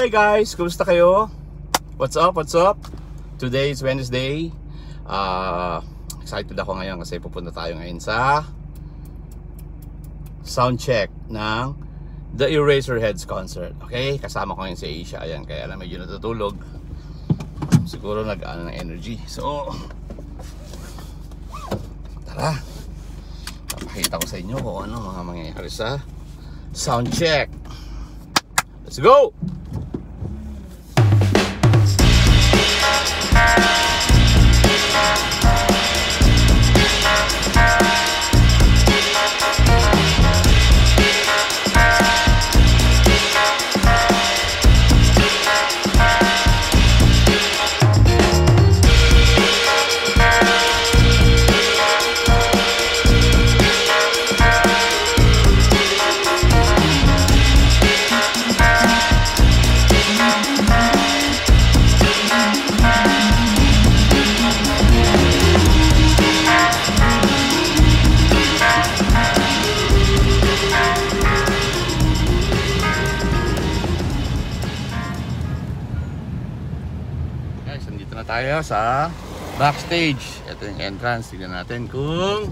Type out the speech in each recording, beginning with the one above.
Hey guys, kumusta kayo? What's up? What's up? Today is Wednesday. Excited ako ngayon kasi pupunta tayo ngayon sa sound check ng the ERASERHEADS concert. Okay? Kasama ko ngayon si Aisha. Ayan, kaya lang medyo natutulog. Siguro nag-ano ng energy. So, tara. Papakita ko sa inyo kung ano mga mangyayari sa sound check. Let's go! Nandito na tayo sa backstage. Ito yung entrance. Tignan natin kung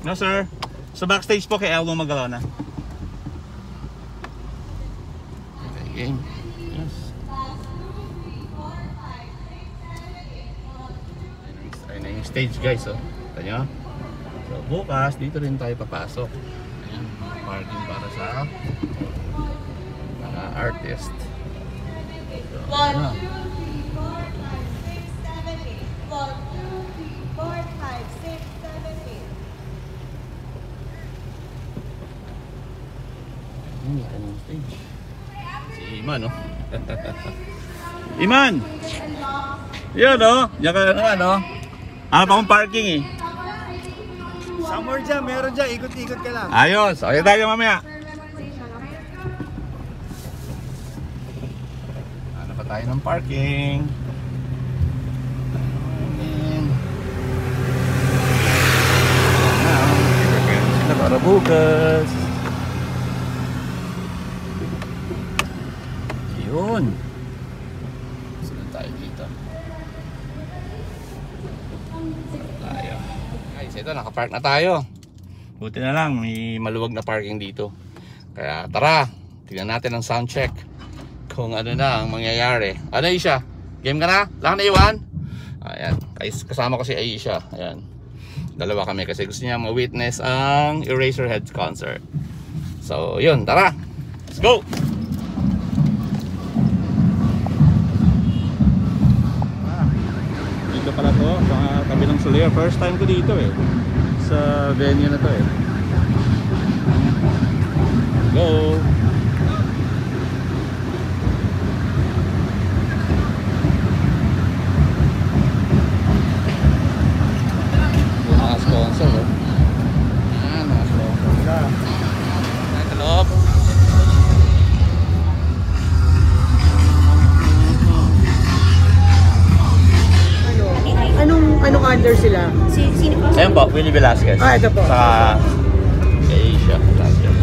no sir, sa backstage po kay Elmo magalaw na. Okay, game. Yes. Ayun na yung stage guys, oh. Ito nyo. So bukas dito rin tayo papasok. Ayan, parking para sa artist. So, 1, 2, 3, 4, 5, 6, 7, 8. 1, 2, 3, 4, 5, 6, 7, 8. Yan ang stage. Si Iman, no? Iman! Yan, no? Yan ka na, no? Ano pa akong parking, eh? Somewhere dyan, meron dyan. Ikot-ikot ka lang. Ayos! Okay tayo mamaya. Tayo ng parking. Sila para bukas. Yun. Sila tayo dito. Tayo. Guys, ito nakapark na tayo. Buti na lang may maluwag na parking dito. Kaya tara, tignan natin ang sound check kung ano na ang mangyayari. Ano Aisha? Game ka na? Wala ka na iwan? Ayan. Kasama ko si Aisha. Ayan. Dalawa kami kasi gusto niya ma-witness ang ERASERHEADS concert. So, yun. Tara! Let's go! Dito pala to. Sa kabilang Soler. First time ko dito eh. Sa venue na to eh. Go! Sponsor, oh. Ayan, mga sponsor ka. Ayan, sa loob. Anong under sila? Sino po? Ayan po, Willie Velasquez. Ah, ito po. Sa Aisha Velasquez.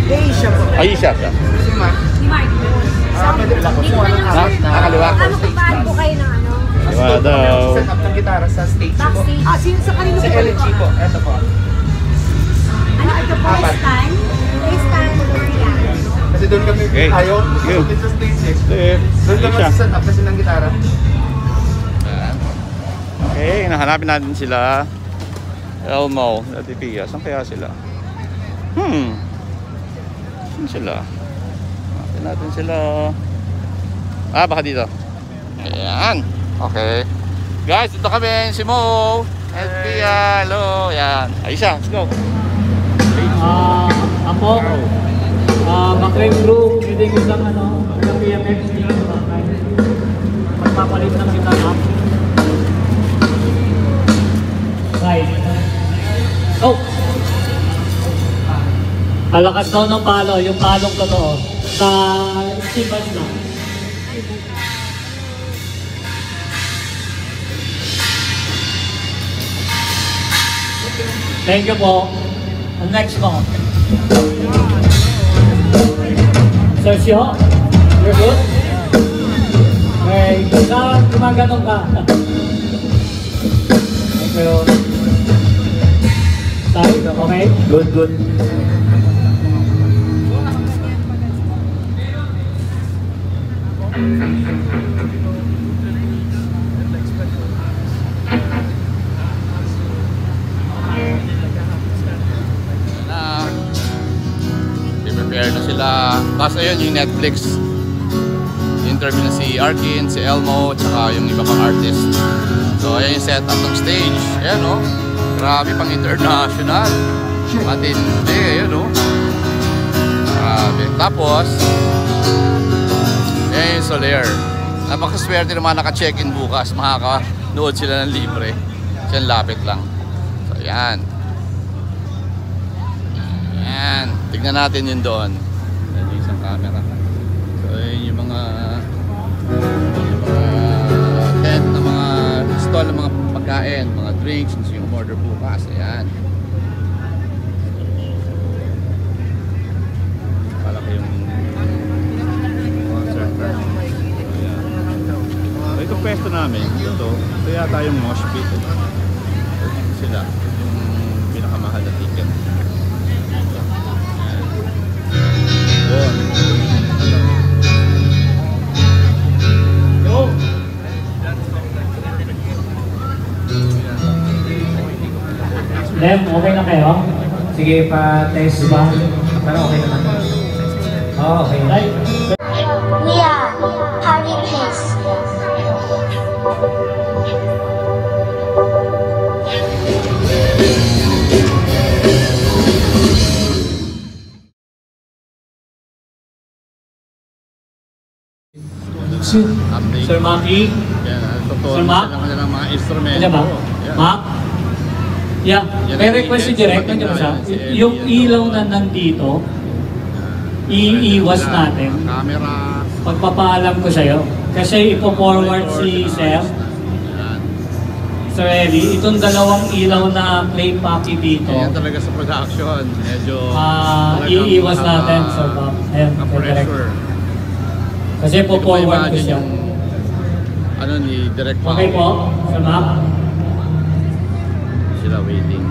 Aisha po. Aisha siya. Si Mark. Ni Mark. Pwede pala ko kung anong hawak. Nakakaliwa. Magpapaan po kayo ng ano? Diba daw? Set up ng gitara sa stage po. Backstage. Ah, sa kanino po? Sa LG po. Ito po. Ano ito po? Stand? Stand or yan? Kasi doon kami ayaw. Kasi sa stage eh. Doon kami set up kasi ng gitara. Okay, nahanapin natin sila. Elmo, Ate Pia. Saan kaya sila? Saan sila? Hanapin natin sila. Ah, baka dito. Ayan. Okay. Guys, dito kami. Si Mo. Ate Pia. Hello. Ayan. Aisha, let's go. Ako, Macrae Group, hindi ko lang ng PMX nila sa bakay. Magpapalit ng kita up. Right. Oh! Alakas daw ng palo, yung palong totoo. Sa Stevens lang. Thank you po. Ang next mo. Sergio, you're good? Okay, basta gumaganong ka. Thank you. Sorry, okay? Good, good. Prepare na sila. Tapos ayun yung Netflix interview na si Arkin, si Elmo, tsaka yung iba pang artist. So ayan yung setup ng stage. Ayan o, grabe, pang international. Matindi, ayan o. Grabe. Tapos ayan yung Soler. Napakaswerte naman naka-check-in bukas. Makakanood sila ng libre. Siya lapit lang. So ayan. Ayan, tignan natin yun doon. Ayan yung isang camera. So ayan yung mga tent na mga stall ng mga pagkain, mga drinks, yung order bukas. Ayan. Palaki yung concert. Ayan. So itong pwesto namin, ito yata yung mosh pit. Sila, yung pinakamahal na ticket. Lem, okay na kayo? Sige, pa-test ba? Pero okay naman. Oo, okay. Right. We are Harry Place. Update. Sir Maki? Yan, totoo Sir Mac? sila ng mga instrumento. Ano ba? Yan. Mac? Yeah, Yan may ang request si agent, Direk. pag Nandiyan siya. si LG, Yung ilaw na nandito, iiwas Sila, natin. Camera. Pagpapaalam ko sa'yo. Kasi ipo-forward si Sir. Yan. Sir Eli, itong dalawang ilaw na play packy dito, Yan talaga sa production. Medyo talagang iiwas natin, Sir Bob. Ayan, Direk. pressure. Kasi po-forward ko siya. Ano ni Direct Okay po, Sir Mac. Sila waiting.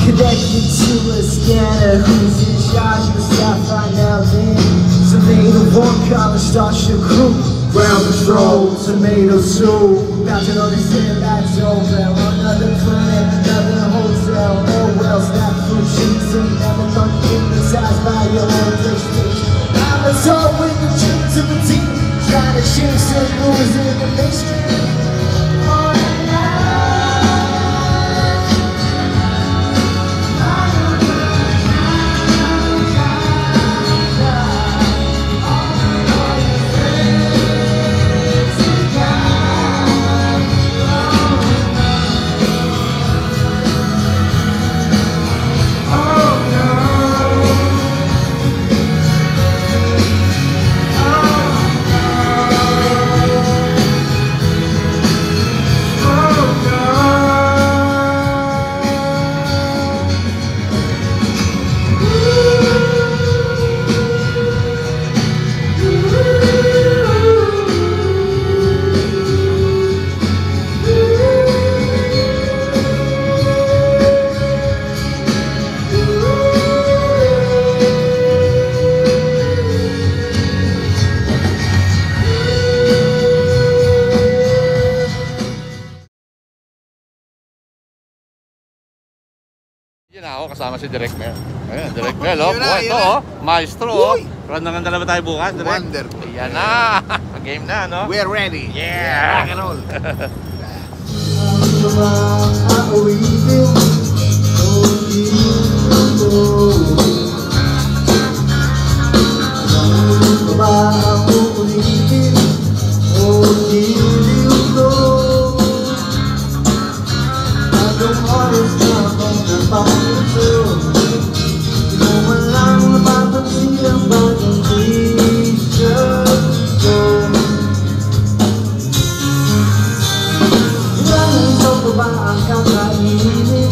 Connected to a scanner who's in charge of Sapphire now then. Survey the one collar starts your crew. Ground patrol, tomato soup. Mountain on the sand, that's over. Another planet, another hotel. Oh well, snap food sheets and never thought hypnotized by your own PlayStation. I'm a tall with the dreams of a team. Trying to change some rules in the mainstream. Yan ako, kasama si Direct Mel. Ayan, Direct Mel, oh. Buhay ito, oh. Maestro, oh. Ganda na ba tayo bukas, Direct? Wonderful. Yan na. Game na, no? We're ready. Yeah. Rock and roll. Ang kakainin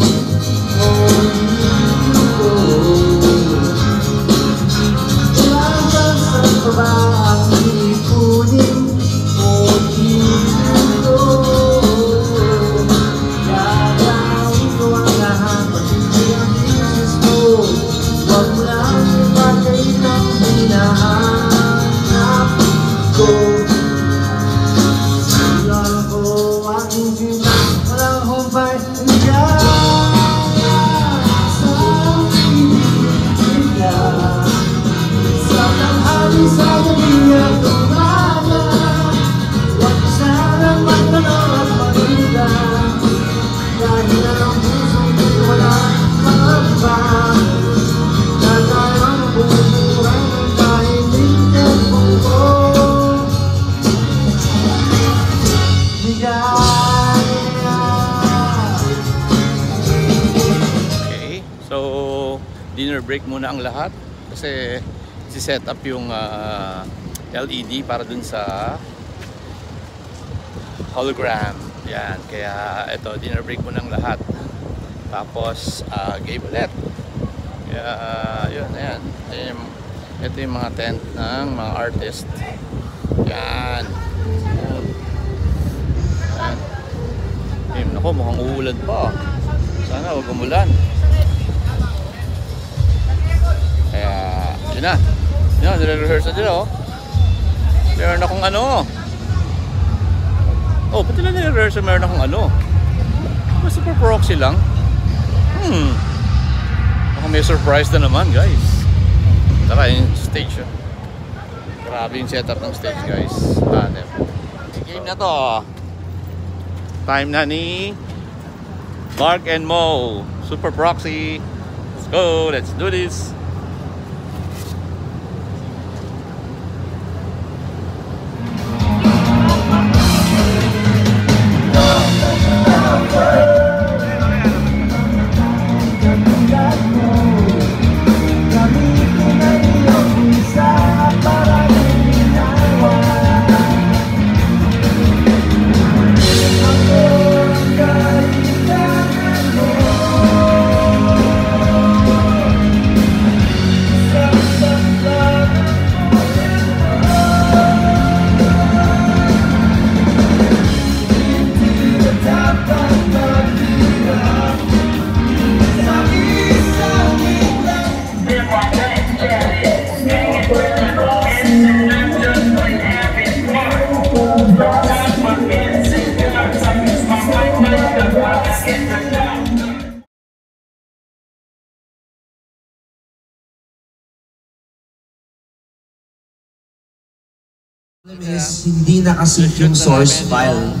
dinner break muna ang lahat kasi si-set up yung LED para dun sa hologram. Yan, kaya ito, dinner break muna ang lahat. Tapos game ulit. Kaya yun, ayan. Ito yung mga tent ng mga artist. Yan. Yan. Naku, mukhang uulan pa. Sana huwag umulan. Kaya yun na. Yun, nire-rehearse na dito. Meron akong ano. Oh, pati lang nire-rehearse, meron akong ano. Super proxy lang. Baka may surprise na naman, guys. Tara, yung stage. Grabe yung setup ng stage, guys. Game na to. Time na ni Mark and Mo. Super proxy. Let's go. Let's do this. Is hindi nakasync yung source file.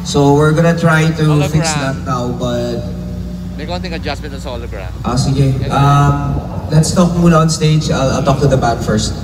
So we're gonna try to fix that now, but may konting adjustment sa hologram. sige. Let's talk muna on stage. I'll talk to the band first.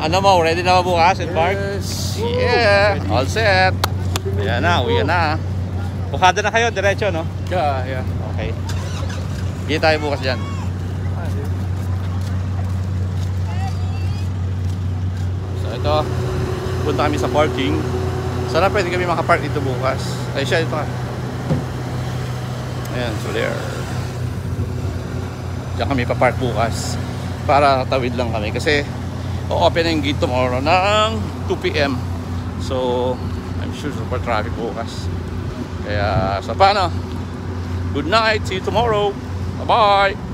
Ano mo, ready na ba bukas, Mark? Yeah, all set. Ayan na, uwi na. Bukada na kayo, diretso, no? Yeah. Okay. Hindi tayo bukas dyan. So ito, punta kami sa parking. Sana pwede kami makapark dito bukas. Ay siya, ito ka. Ayan, so there. Diyan kami papark bukas. Para tawid lang kami kasi o-open na yung gate tomorrow ng 2 PM So I'm sure super traffic bukas. Kaya sa paano, good night, see you tomorrow, bye bye.